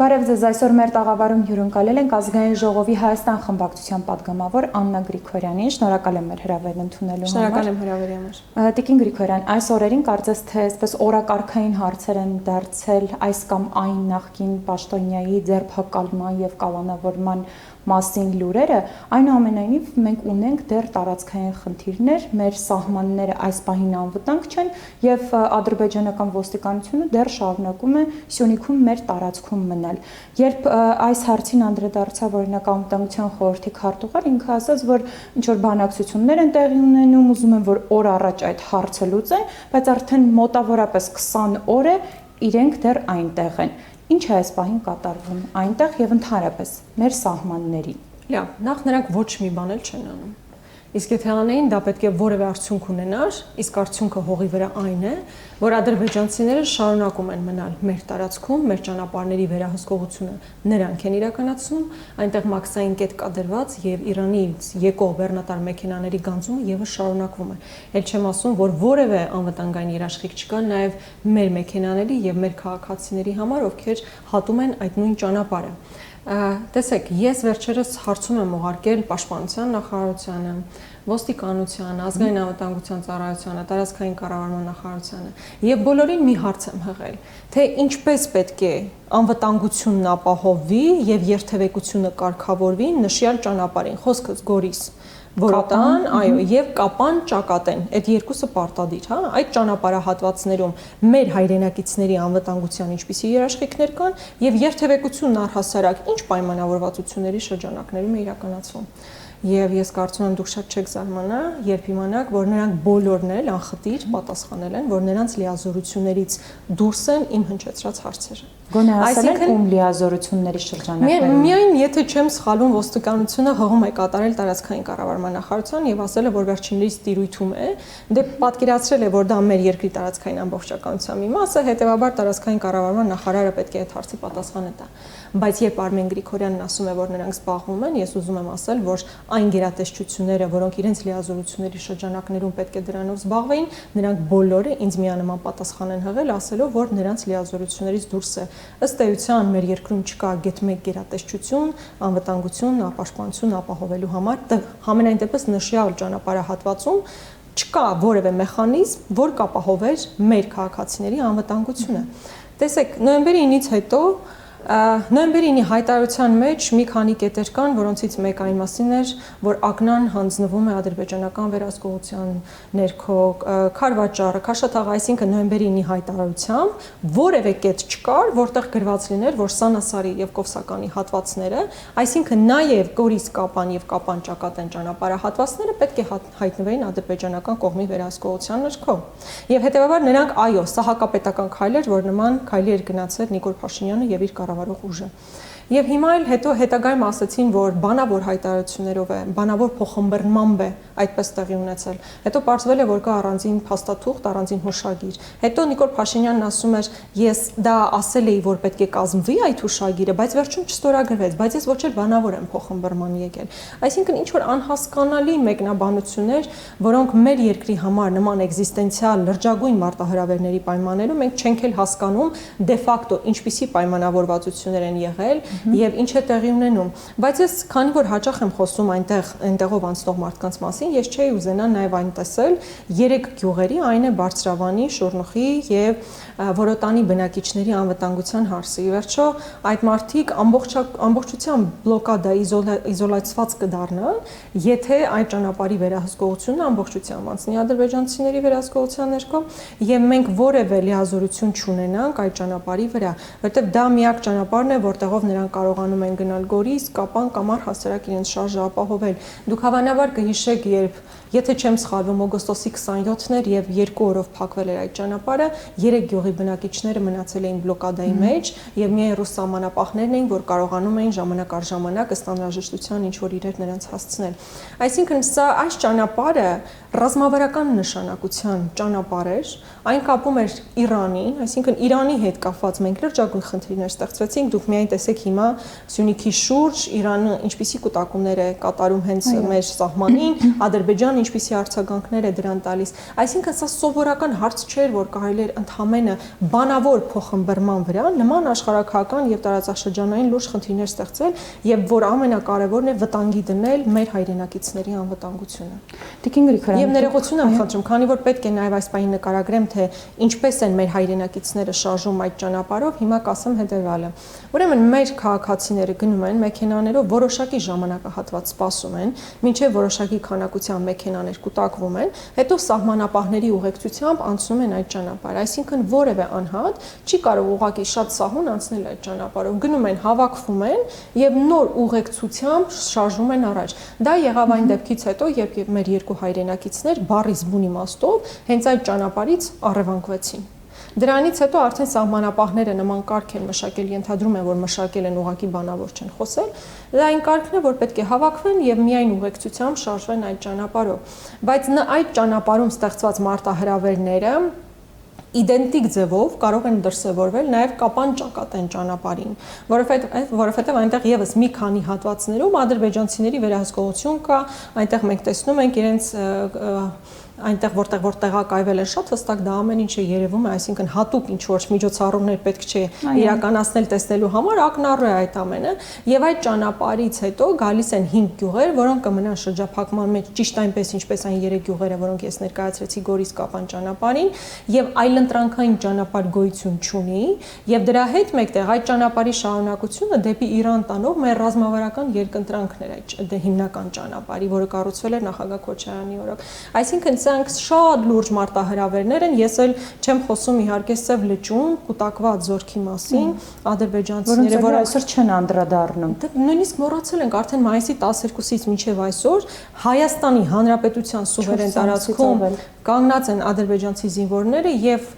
Բարև ձեզ, այսօր մեր տաղավարում հյուրընկալել ենք Ազգային ժողովի Հայաստան խմբակցության պատգամավոր Աննա Գրիգորյանին։ Շնորհակալ եմ մեր հրավերն ընդունելու համար։ Շնորհակալ եմ հրավերի համար։ Տիկին Գրիգորյան, այս օրերին կարծես թե այսպես օրակարգային հարցեր են դարձել այս կամ այն նախկին պաշտոնյայի ձերբակալման եւ կալանավորման մասին լուրերը, այնուամենայնիվ մենք ունենք դեռ տարածքային խնդիրներ, մեր սահմանները այս պահին անվտանգ չեն եւ ադրբեջանական ոստիկանությունը դեռ շարունակում է Սյունիքում մեր տարածքում մնալ։ Երբ այս հարցին անդրադարձավ օրինակ անվտանգության խորհրդի քարտուղար, ինքը ասաց, որ ինչ որ բանակցություններ են տեղի ունենում, ուզում են որ օր առաջ այդ հարցը լուծեն, բայց արդեն մոտավորապես 20 օր է իրենք դեռ այնտեղ են։ Ինչ է այս պահին կատարվում այնտեղ եւ ընդհանրապես մեր սահմաններին։ Լավ, նախ նրանք ոչ մի բան էլ չեն անում։ Իսկ եթե անեին, դա պետք է որևէ արդյունք ունենար, իսկ արդյունքը հողի վրա այն է, որ ադրբեջանցիները շարունակում են մնալ մեր տարածքում, մեր ճանապարհների վերահսկողությունը նրանք են իրականացնում, այնտեղ մաքսային կետ կա դրված եւ Իրանից եկող բեռնատար մեքենաների գանձումը եւս շարունակվում է։ Էլ չեմ ասում, որ որևէ անվտանգային երաշխիք չկա նաեւ մեր մեքենաների եւ մեր քաղաքացիների համար, ովքեր հատում են այդ նույն ճանապարհը։ Տեսեք, ես վերջերս հարցում եմ ուղարկել Պաշտպանության նախարարությանը, ոստիկանությանը, ազգային անվտանգության ծառայությանը, տարածքային կառավարման նախարարությանը եւ բոլորին մի հարց եմ հղել, թե ինչպես պետք է անվտանգությունն ապահովվի եւ երթևեկությունը կարգավորվի նշյալ ճանապարհին, խոսքս Գորիս Որոտան, այո, եւ Կապան Ճակատեն, այդ երկուսը պարտադիր, հա, այդ ճանապարհահատվածներում մեր հայրենակիցների անվտանգության ինչպիսի երաշխիքներ կան եւ երթևեկությունն առհասարակ ինչ պայմանավորվածությունների շրջանակներում է իրականացվում։ Եվ ես կարծում եմ դուք շատ չեք զարմանա, երբ իմանաք, որ նրանք բոլորն էլ անխտիր պատասխանել են, որ նրանց լիազորություններից դուրս են իմ հնչեցրած հարցերը։ Գոնե ասել են ում լիազորությունների շրջանակներում։ Միայն եթե չեմ սխալվում, ոստիկանությունը հղում է կատարել տարածքային կառավարման նախարարության եւ ասել է, որ վերջիններիս տիրույթում է, դե պատկերացրել է, որ դա մեր երկրի տարածքային ամբողջականության մի մաս է, հետեւաբար տարածքային կառավարման նախարարը պետք է այդ հարցի պատասխանը տա։ Բայց երբ Արմեն Գրիգորյանն ասում է, որ նրանք զբաղվում են, ես ուզում եմ ասել, որ այն գերատեսչությունները, որոնք իրենց լիազորությունների շրջանակներում պետք է դրանով զբաղվեին, նրանք բոլորը ինձ միանման պատասխան են հղել, ասելով, որ նրանց լիազորություններից դուրս է։ Ըստ էության մեր երկրում չկա գեթ մեկ գերատեսչություն, անվտանգություն, պաշտպանություն ապահովելու համար, համենայն դեպս նշյալ ճանապարհահատվածում չկա որևէ մեխանիզմ, որ կապահովեր մեր քաղաքացիների անվտանգությունը։ Տեսեք, նոյեմբերի 9-ից հետո նոյեմբերի 9-ի հայտարարության մեջ մի քանի կետեր կան, որոնցից մեկ այն մասին էր, որ ակնան հանձնվում է ադրբեջանական վերահսկողության ներքո, Քարվաճառը, Քաշաթաղը, այսինքն նոյեմբերի 9-ի հայտարարությամբ որևէ կետ չկար, որտեղ գրված լիներ, որ Սանասարի եւ Կովսականի հատվածները, այսինքն նաեւ Գորիս Կապան եւ Կապան Ճակատեն ճանապարհահատվածները պետք է հայտնվեին ադրբեջանական կողմի վերահսկողության ներքո։ Եվ հետեւաբար նրանք այո, սա հակապետական քայլ էր, որ նման քայլի էր գնացել Նիկոլ Փաշինյանը եւ իր կառավարող ուժը։ Եվ հիմա էլ հետո հետագայում ասացին, որ բանավոր հայտարարություններով է, բանավոր փոխըմբռնմամբ է այդպես տեղի ունեցել։ Հետո պարզվել է, որ կա առանձին փաստաթուղթ, առանձին հուշագիր։ Հետո Նիկոլ Փաշինյանն ասում էր, ես դա ասել էի, որ պետք է կազմվի այդ հուշագիրը, բայց վերջում չստորագրվեց, բայց ես ոչ էլ բանավոր եմ փոխըմբռնման եկել։ Այսինքն ինչ որ անհասկանալի մեկնաբանություններ, որոնք մեր երկրի համար նման էգզիստենցիալ լրջագույն մարտահրավերների պայմաններում մենք չենք էլ հասկանում դե ֆակտո ինչպիսի պայմանավորվածություններ են եղել եւ ինչ է տեղի ունենում, բայց ես քանի որ հաճախ եմ խոսում այնտեղով անցնող մարդկանց մասին, ես չէի ուզենա նաեւ այն տեսել 3 գյուղերի, այն է Բարձրավանի, Շորնուխի եւ Որոտանի բնակիչների անվտանգության հարցը։ Ի վերջո այդ մարդիկ ամբողջությամբ բլոկադա իզոլացված կդառնան, եթե այդ ճանապարհի վերահսկողությունը ամբողջությամբ անցնի ադրբեջանցիների վերահսկողության ներքո եւ մենք որևէ լիազորություն չունենանք այդ ճանապարհի վրա, որտեղ դա միակ ճանապարհն է, որտեղով նրանք կարողանում են գնալ Գորիս, Կապան կամ առհասարակ իրենց շարժը ապահովել։ Դուք հավանաբար կհիշեք, եթե չեմ սխալվում, օգոստոսի 27-ն էր եւ 2 օրով փակվել էր այդ ճանապարհը, 3 գյուղի բնակիչները մնացել էին բլոկադայի մեջ եւ միայն ռուս սահմանապահներն էին, որ կարողանում էին ժամանակ առ ժամանակ ըստ անհրաժեշտության ինչ որ իրեր նրանց հասցնել։ Այսինքն սա այս ճանապարհը ռազմավարական նշանակության ճանապարհ էր, այն կապում էր Իրանին, այսինքն Իրանի հետ կապված մենք լրջագույն խնդիրներ ստեղծվեցինք, դուք միայն տեսեք հիմա Սյունիքի շուրջ Իրանը ինչպիսի կուտակումներ է կատարում հենց մեր սահմանին, Ադրբեջանը Ադրբեջանը ինչպիսի արձագանքներ է դրան տալիս։ Այսինքն սա սովորական հարց չէր, որ կարելի էր ընդհանրապես բանավոր փոխըմբռնման վրա նման աշխարհակահական եւ տարածաշրջանային լուրջ խնդիրներ ստեղծել եւ որ ամենակարևորն է վտանգի դնել մեր հայրենակիցների անվտանգությունը։ Տիկին Գրիգորյան, Եվ ներողություն եմ խնդրում, քանի որ պետք է նաև այս բանը նկարագրեմ, թե ինչպես են մեր հայրենակիցները շարժում այդ ճանապարհով, հիմա կասեմ հետևյալը։ Ուրեմն մեր քաղաքացիները գնում են մեքենաներով որոշակի ժամանակահատված սպասում են, մինչև որոշակի քանակության մեքենաներ կուտակվում են, հետո սահմանապահների ուղեկցությամբ անցնում են այդ ճանապարհը։ Այսինքն որևէ անհատ չի կարող ուղղակի շատ սահուն անցնել այդ ճանապարհով։ Գնում են, հավաքվում են եւ նոր ուղեկցությամբ շարժվում են առաջ։ Դա եղավ այն դեպքից հետո, երբ մեր երկու հայրենակիցներ բառից բուն իմաստով հենց այդ ճանապարհից առևանգվեցին։ Դրանից հետո արդեն սահմանապահները նման կարգ են մշակել, ենթադրում են, որ մշակել են ուղղակի բանավոր չեն խոսել։ Դա այն կարգն է, որ պետք է հավաքվեն եւ միայն ուղեկցությամբ շարժվեն այդ ճանապարհով։ Բայց այդ ճանապարհում ստեղծված մարտահրավերները իդենտիկ ձևով կարող են դրսևորվել նաև կապան ճակատեն ճանապարհին, որովհետև այնտեղ եւս մի քանի հատվածներում ադրբեջանցիների վերահսկողություն կա, այնտեղ մենք տեսնում ենք իրենց այնտեղ որտեղ տեղակայվել են շատ հստակ դա ամեն ինչը երևում է, այսինքն հատուկ ինչ որ միջոցառումներ պետք չէ իրականացնել տեսնելու համար, ակնառու է այդ ամենը, եւ այդ ճանապարհից հետո գալիս են 5 գյուղեր, որոնք կմնան շրջափակման մեջ ճիշտ այնպես ինչպես այն 3 գյուղերը, որոնք ես ներկայացրեցի Գորիս Կապան ճանապարհին, եւ այլընտրանքային ճանապարհ գոյություն չունի, եւ դրա հետ մեկտեղ այդ ճանապարհի շարունակությունը դեպի Իրան տանող մեր ռազմավարական երկընտրանքն էր այդ հիմնական ճանապարհի, որը կառուցվել էր նախագահ Քոչարյանի օրոք։ Այսինքն Սրանք շատ լուրջ մարտահրավերներ են, ես էլ չեմ խոսում իհարկե Սև լճում կուտակված զորքի մասին, ադրբեջանցիները, որ այսօր չեն անդրադառնում։ Նույնիսկ մոռացել ենք արդեն մայիսի 12-ից մինչև այսօր Հայաստանի Հանրապետության սուվերեն տարածքում կանգնած են ադրբեջանցի զինվորները եւ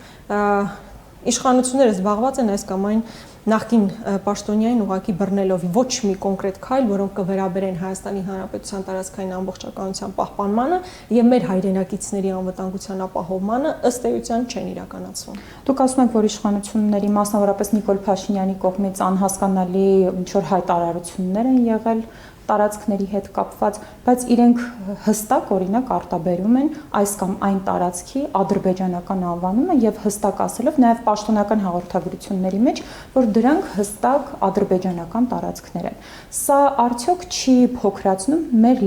իշխանությունները զբաղված են այս կամ այն նախկին պաշտոնյային ուղակի բռնելով ոչ մի կոնկրետ քայլ, որոնք կվերաբերեն Հայաստանի Հանրապետության տարածքային ամբողջականության պահպանմանը եւ մեր հայրենակիցների անվտանգության ապահովմանը ըստ էության չեն իրականացվում։ Դուք ասում եք, որ իշխանությունների, մասնավորապես Նիկոլ Փաշինյանի կողմից անհասկանալի ինչ-որ հայտարարություններ են եղել տարածքների հետ կապված, բայց իրենք հստակ օրինակ արտաբերում են այս կամ այն տարածքի ադրբեջանական անվանումը եւ հստակ ասելով նաեւ պաշտոնական հաղորդագրությունների մեջ, որ դրանք հստակ ադրբեջանական տարածքներ են։ Սա արդյոք չի փոքրացնում մեր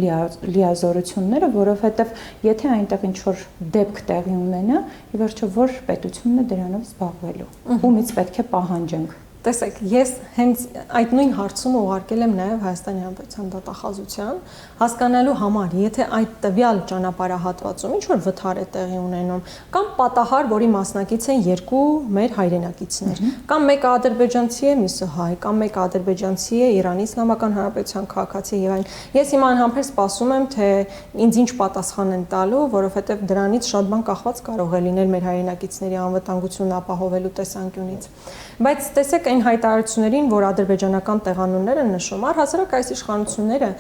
լիազորությունները, որովհետեւ եթե այնտեղ ինչ-որ դեպք տեղի ունենա, ի վերջո որ պետությունն է դրանով զբաղվելու, ումից պետք է պահանջենք։ Տեսեք, ես հենց այդ նույն հարցումը ուղարկել եմ նաև Հայաստանի Հանրապետության դատախազության, հասկանալու համար, եթե այդ տվյալ ճանապարհահատվածում ինչ որ վթար է տեղի ունենում, կամ պատահար, որի մասնակից են երկու մեր հայրենակիցներ, կամ մեկը ադրբեջանցի է, մյուսը հայ, կամ մեկը ադրբեջանցի է, Իրանի Իսլամական Հանրապետության քաղաքացի եւ այլն։ Ես հիմա անհամբեր սպասում եմ, թե ինձ ինչ պատասխան են տալու, որովհետեւ դրանից շատ բան կախված կարող է լինել մեր հայրենակիցների անվտանգությունն ապահովելու տեսանկյունից։ Բայց տեսեք այն հայտարարություններին, որ ադրբեջանական տեղանուններ են նշում, առհասարակ այս իշխանությունները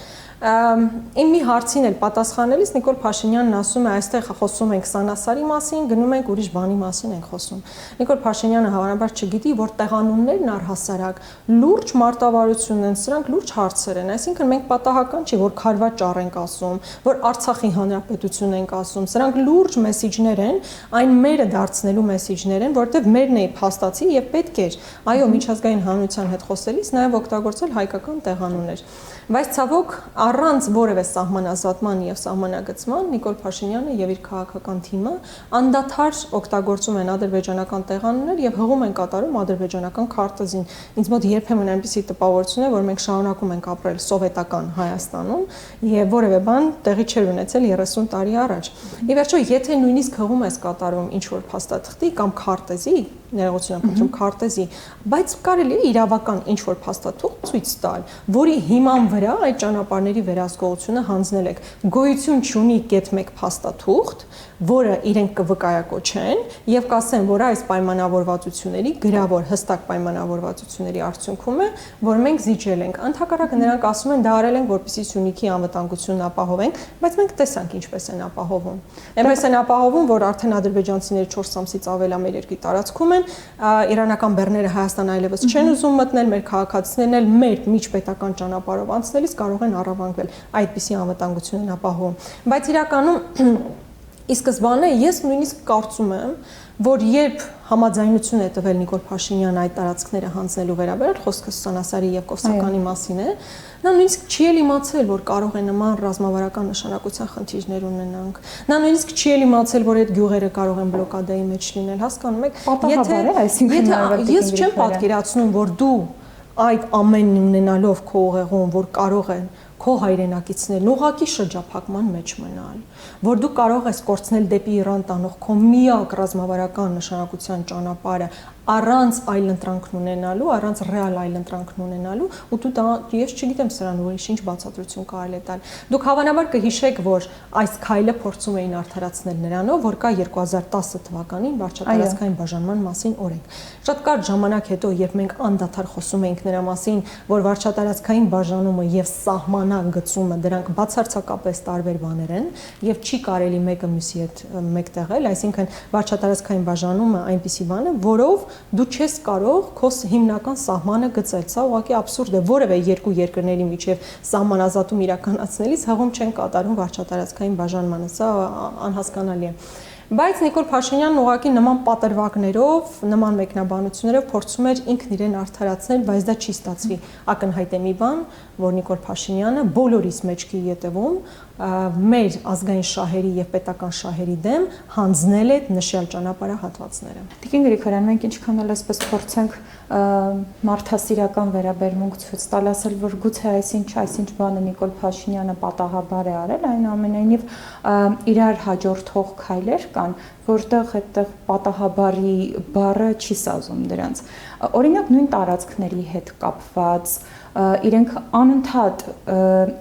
իմ մի հարցին էլ պատասխանելիս Նիկոլ Փաշինյանն ասում է, այստեղ խոսում ենք Սանասարի մասին, գնում ենք ուրիշ բանի մասին ենք խոսում։ Նիկոլ Փաշինյանը հավանաբար չգիտի, որ տեղանուններն առհասարակ լուրջ մարտավարություն են, սրանք լուրջ հարցեր են, այսինքն մենք պատահական չի, որ Քարվաճառ ենք ասում, որ Արցախի հանրապետություն ենք ասում, սրանք լուրջ մեսիջներ են, այն մերը դարձնելու մեսիջներ են, որտեղ մերն է փաստացի եւ պետք էր, այո, միջազգային հանրության հետ խոսելիս նաեւ օգտագործել հայկական տեղանուններ։ Բայց ցավոք առանց որևէ սահմանազատման եւ սահմանագծման Նիկոլ Փաշինյանը եւ իր քաղաքական թիմը անդադար օգտագործում են ադրբեջանական տեղանուններ եւ հղում են կատարում ադրբեջանական քարտեզին։ Ինձ մոտ երբեմն այնպիսի տպավորություն է, որ մենք շարունակում ենք ապրել սովետական Հայաստանում եւ որևէ բան տեղի չէր ունեցել 30 տարի առաջ։ Ի վերջո, եթե նույնիսկ հղում ես կատարում ինչ որ փաստաթղթի կամ քարտեզի, ներողություն եմ խնդրում քարտեզի, բայց կարելի է իրավական ինչ որ փաստաթուղթ ցույց տալ, որի հիման վրա այդ ճանապարհների վերահսկողությունը հանձնել եք։ Գոյություն չունի կետ-մեկ փաստաթուղթ, որը իրենք կվկայակոչեն եւ կասեն, որ այս պայմանավորվածությունների գրավոր հստակ պայմանավորվածությունների արդյունքում է, որ մենք զիջել ենք։ Ընդհակառակը նրանք ասում են, դա արել ենք, որպեսզի Սյունիքի անվտանգությունն ապահովենք, բայց մենք տեսանք ինչպես են ապահովում։ Այնպես են ապահովում, որ արդեն ադրբեջանցիները 4 ամսից ավել ամեր երկրի տարածքում են, են, իրանական բեռները Հայաստան այլևս չեն ուզում մտնել, մեր քաղաքացիներն էլ մեր միջպետական ճանապարհով անցնելիս կարող են առավանգվել, այդպիսի անվտանգություն են ապահովում։ Բայց իրականում ի սկզբանե ես նույնիսկ կարծում եմ, որ երբ համաձայնություն է տվել Նիկոլ Փաշինյանը այդ տարածքները հանձնելու վերաբերյալ, խոսքը Սանասարի եւ Կովսականի մասին է, նա նույնիսկ չի էլ իմացել, որ կարող է նման ռազմավարական նշանակության խնդիրներ ունենանք։ Նա նույնիսկ չի էլ իմացել, որ այդ գյուղերը կարող են բլոկադայի մեջ լինել, հասկանում եք։ Եթե ես չեմ պատկերացնում, որ դու այդ ամենն ունենալով քո ուղեղում, որ կարող են քո հայրենակիցներն ուղղակի շրջափակման մեջ մնալ, որ դու կարող ես կորցնել դեպի Իրան տանող քո միակ ռազմավարական նշանակության ճանապարհը առանց այլընտրանքն ունենալու, առանց ռեալ այլընտրանքն ունենալու, ու դու ես չգիտեմ սրան ուրիշ ինչ բացատրություն կարելի է տալ։ Դուք հավանաբար կհիշեք, որ այս քայլը փորձում էին արդարացնել նրանով, որ կա 2010 թվականին վարչատարածքային բաժանման մասին օրենք։ Շատ կարճ ժամանակ հետո, երբ մենք անդադար խոսում էինք նրա մասին, որ վարչատարածքային բաժանումը եւ սահմանագծումը դրանք բացարձակապես տարբեր բաներ են եւ չի կարելի մեկը մյուսի հետ մեկտեղել, այսինքն վարչատարածքային բաժանումը այնպիսի բան է, որով դու չես կարող քո հիմնական սահմանը գծել, սա ուղղակի աբսուրդ է, որևէ երկու երկրների միջև սահմանազատում իրականացնելիս հղում չեն կատարում վարչատարածքային բաժանմանը, սա անհասկանալի է։ Բայց Նիկոլ Փաշինյանն ուղղակի նման պատրվակներով, նման մեկնաբանություններով փորձում էր ինքն իրեն արդարացնել, բայց դա չի ստացվի։ Ակնհայտ է մի բան, որ Նիկոլ Փաշինյանը բոլորիս մեջքի ետևում մեր ազգային շահերի եւ պետական շահերի դեմ հանձնել է նշյալ ճանապարհահատվածները։ Տիկին Գրիգորյան, մենք ինչքան էլ այսպես փորձենք մարդասիրական վերաբերմունք ցույց տալ, ասել, որ գուցե այսինչ բանը Նիկոլ Փաշինյանը պատահաբար է արել, այնուամենայնիվ իրար հաջորդող քայլեր կան, որտեղ այդտեղ պատահաբարի բառը չի սազում դրանց։ Օրինակ նույն տարածքների հետ կապված իրենք անընդհատ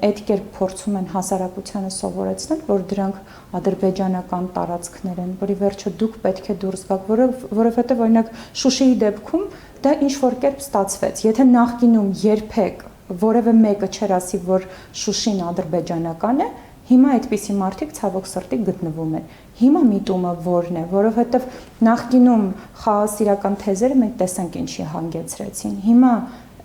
այդ կերպ փորձում են հասարակությանը սովորեցնել, որ դրանք ադրբեջանական տարածքներ են, որի վերջը դուք պետք է դուրս գաք, որովհետև օրինակ Շուշիի դեպքում դա ինչ որ կերպ ստացվեց։ Եթե նախկինում երբեք որևէ մեկը չէր ասի, որ Շուշին ադրբեջանական է, հիմա այդպիսի մարդիկ ցավոք սրտի գտնվում են։ Հիմա միտումը որն է, որովհետև նախկինում խաղաղասիրական թեզերը մենք տեսանք ինչի հանգեցրեցին։ Հիմա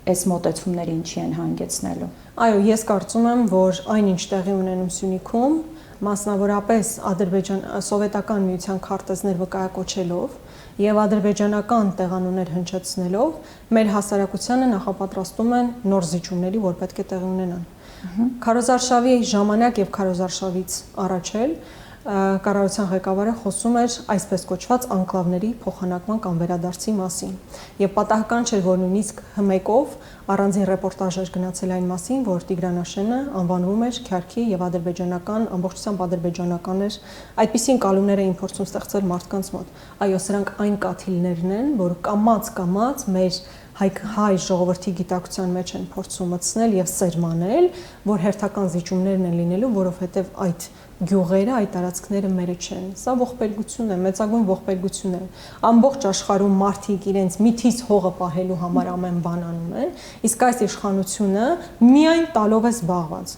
այս մոտեցումները ինչի են հանգեցնելու։ Այո, ես կարծում եմ, որ այնինչ տեղի ունենում Սյունիքում, մասնավորապես սովետական միության քարտեզներ վկայակոչելով եւ ադրբեջանական տեղանուններ հնչեցնելով, մեր հասարակությանը նախապատրաստում են նոր զիջումների, որ պետք է տեղի ունենան։ Քարոզարշավի ժամանակ եւ քարոզարշավից առաջ էլ կառավարության ղեկավարը խոսում էր այսպես կոչված անկլավների փոխանակման կամ վերադարձի մասին։ Եվ պատահական չէր, որ նույնիսկ ՀՄԵԿ-ով առանձին ռեպորտաժ էր գնացել այն մասին, որ Տիգրան անվանվում էր քյարքի եւ ադրբեջանական, ամբողջությամբ ադրբեջանական էր։ Այդպիսի ընկալումներ էին փորձում ստեղծել մարդկանց մոտ։ Այո, սրանք այն կաթիլներն են, որ կամաց մեր հայ ժողովրդի գիտակցության մեջ են փորձում մտցնել եւ սերմանել, որ հերթական զիջումներն են լինելու, որովհետեւ այդ գյուղերը, այդ տարածքները մերը չեն։ Սա ողբերգություն է, մեծագույն ողբերգություն է։ Ամբողջ աշխարհում մարդիկ իրենց միթից հողը պահելու համար ամեն բան անում են, իսկ այս իշխանությունը միայն տալով է զբաղված։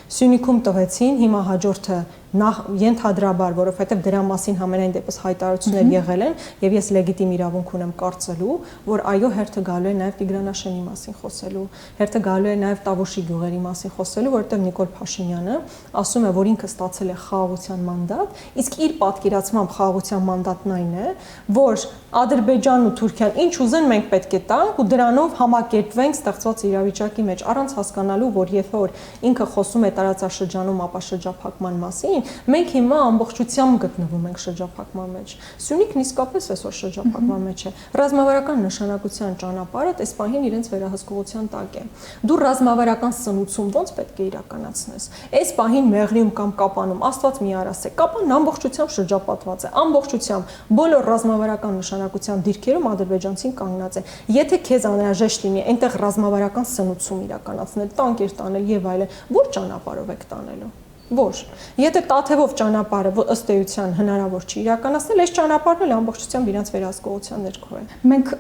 Սյունիքում տվեցին, հիմա հաջորդը ենթադրաբար, որովհետև դրա մասին համենայն դեպս հայտարարություններ եղել են եւ ես լեգիտիմ իրավունք ունեմ կարծելու, որ այո, հերթը գալու է նաեւ Տիգրանաշենի մասին խոսելու, հերթը գալու է նաեւ Տավուշի գյուղերի մասին խոսելու, որովհետև Նիկոլ Փաշինյանը ասում է, որ ինքը ստացել է խաղաղության մանդատ, իսկ իր պատկերացմամբ խաղաղության մանդատն այն է, որ Ադրբեջանն ու Թուրքիան ինչ ուզեն մենք պետք է տանք ու դրանով համակերպվենք ստեղծված իրավիճակի մեջ, առանց հասկանալու, որ երբ որ ինքը խոսում է տարածաշրջանում ապաշրջափակման մասին, մենք հիմա ամբողջությամբ գտնվում ենք շրջափակման մեջ։ Սյունիքն իսկապես այսօր շրջափակման մեջ է։ Ռազմավարական նշանակության ճանապարհը այս պահին իրենց վերահսկողության տակ է։ Դու ռազմավարական սնուցում ոնց պետք է իրականացնես։ Այս պահին Մեղրիում կամ Կապանում Աստված մի արասե, Կապանն ամբողջությամբ շրջապատված է, ամբողջությամբ բոլոր ռազմավարական նշանակության դիրքերում ադրբեջանցին կանգնած է։ Եթե քեզ անհրաժեշտ լինի այնտեղ ռազմավարական սնուցում իրականացնել, տանկեր տանել եւ այլն, որ ճանապարհով եք տանելու։ Ոչ։ Եթե Տաթևով ճանապարհը ըստ էության հնարավոր չի իրականացնել, այս ճանապարհն էլ ամբողջությամբ իրենց վերահսկողության ներքո է։ Մենք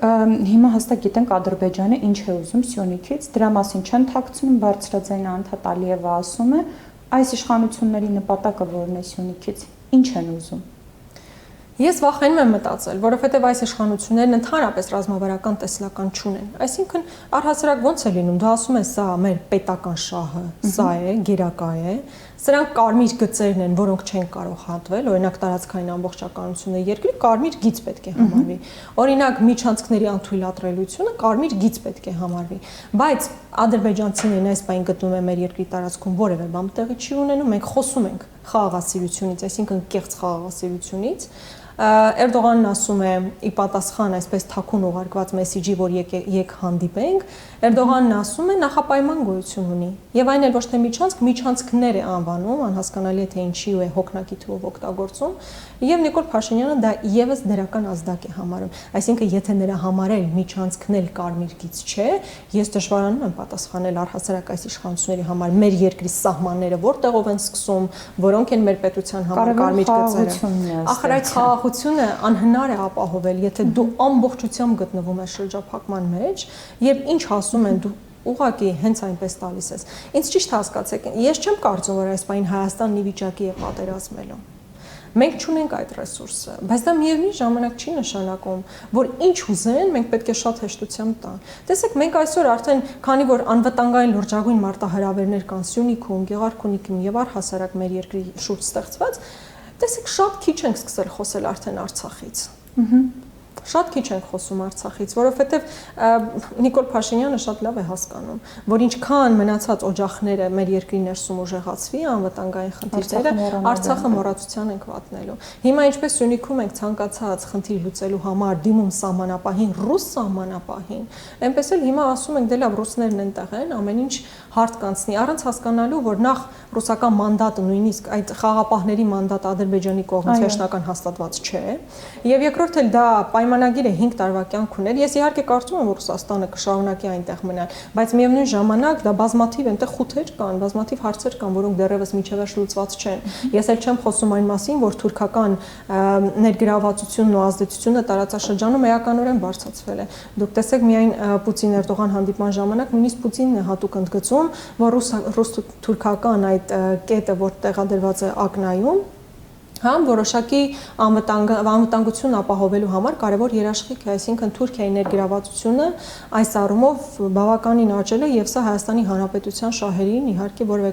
հիմա հստակ գիտենք Ադրբեջանը ինչ է ուզում Սյունիքից, դրա մասին չեն թաքցնում, բարձրաձայն անդադար Ալիևը ասում է, այս իշխանությունների նպատակը որն է Սյունիքից, ինչ են ուզում։ Ես վախենում եմ մտածել, որովհետև այս իշխանություններն ընդհանրապես ռազմավարական տեսլական չունեն։ Այսինքն առհասարակ ոնց է լինում, դու ասում ես, սա մեր պետական շահը, սա է, գերակա է, սրանք կարմիր գծերն են, որոնք չեն կարող հատվել, օրինակ տարածքային ամբողջականությունը երկրի կարմիր գիծ պետք է համարվի։ Օրինակ միջանցքների անթույլատրելիությունը կարմիր գիծ պետք է համարվի, բայց ադրբեջանցիներն այս բան գտնում են մեր երկրի տարածքում որևէ բան տեղի չի ունենում, մենք խոսում ենք խաղաղասիրությունից, այսինքն կեղծ խաղաղասիրությունից։ Էրդողանն ասում է ի պատասխան այսպես թաքուն ուղարկված մեսիջի, որ եք հանդիպենք, Էրդողանն ասում է նախապայման գոյություն ունի։ Եվ այն էլ ոչ թե միջանցքներ է անվանում, անհասկանալի է թե ինչի է հոգնակի թվով օգտագործում, եւ Նիկոլ Փաշինյանը դա եւս դրական ազդակ է համարում։ Այսինքն եթե նրա համար էլ միջանցքն էլ կարմիր գիծ չէ, ես դժվարանում եմ պատասխանել առհասարակ այս իշխանությունների համար մեր երկրի սահմանները որտեղով են սկսում, որոնք են մեր պետության համար կարմիր գծերը։ Ախր այդ խաղաղությունը անհնար է ապահովել, եթե դու ամբողջությամբ գտնվում ես շրջափակման մեջ, եւ ինչ ասում են դու ուղղակի հենց այնպես տալիս ես։ Ինձ ճիշտ հասկացեք, ես չեմ կարծում, որ այս բանին Հայաստանն ի վիճակի է պատերազմելու։ Մենք չունենք այդ ռեսուրսը, բայց դա միևնույն ժամանակ չի նշանակում, որ ինչ ուզեն, մենք պետք է շատ հեշտությամբ տան։ Տեսեք, մենք այսօր արդեն, քանի որ անվտանգային լրջագույն մարտահրավերներ կան Սյունիքում, Գեղարքունիքում եւ առհասարակ մեր երկրի շուրջ ստեղծված, տեսեք, շատ քիչ ենք սկսել խոսել արդեն Արցախից։ Շատ քիչ ենք խոսում Արցախից, որովհետև Նիկոլ Փաշինյանը շատ լավ է հասկանում, որ ինչքան մնացած օջախները մեր երկրի ներսում ուժեղացվի, անվտանգային խնդիրները, Արցախը մոռացության ենք վատնելու։ Հիմա ինչպես Սյունիքում ենք ցանկացած խնդիր լուծելու համար դիմում սահմանապահին, ռուս սահմանապահին, այնպես էլ հիմա ասում ենք դե լավ ռուսներն այնտեղ են, ամեն ինչ հարթ կանցնի, առանց հասկանալու, որ նախ ռուսական մանդատը նույնիսկ այդ խաղապահների մանդատը Ադրբեջանի կողմից վերջնական հաստատված չէ, եւ երկրորդ էլ դա պայմանագիր է 5 տարվա կյանք ուներ։ Ես իհարկե կարծում եմ, որ Ռուսաստանը կշարունակի այնտեղ մնալ, բայց միևնույն ժամանակ դա բազմաթիվ այնտեղ խութեր կան, բազմաթիվ հարցեր կան, որոնք դեռևս միջևերջ լուծված չեն։ Ես էլ չեմ խոսում այն մասին, որ թուրքական ներգրավվածությունն ու ազդեցությունը տարածաշրջանում էականորեն բարձրացվել է։ Դուք տեսեք միայն Պուտին-Էրդողան հանդիպման ժամանակ նույնիսկ Պուտինն է հատուկ ընդգծում, որ ռուս-թուրքական այդ կետը, որ տեղադրված է Ակնայում, որոշակի անվտանգություն ապահովելու համար կարևոր երաշխիք է, այսինքն Թուրքիայի ներգրավվածությունը այս առումով բավականին աճել է եւ սա Հայաստանի Հանրապետության շահերին իհարկե որևէ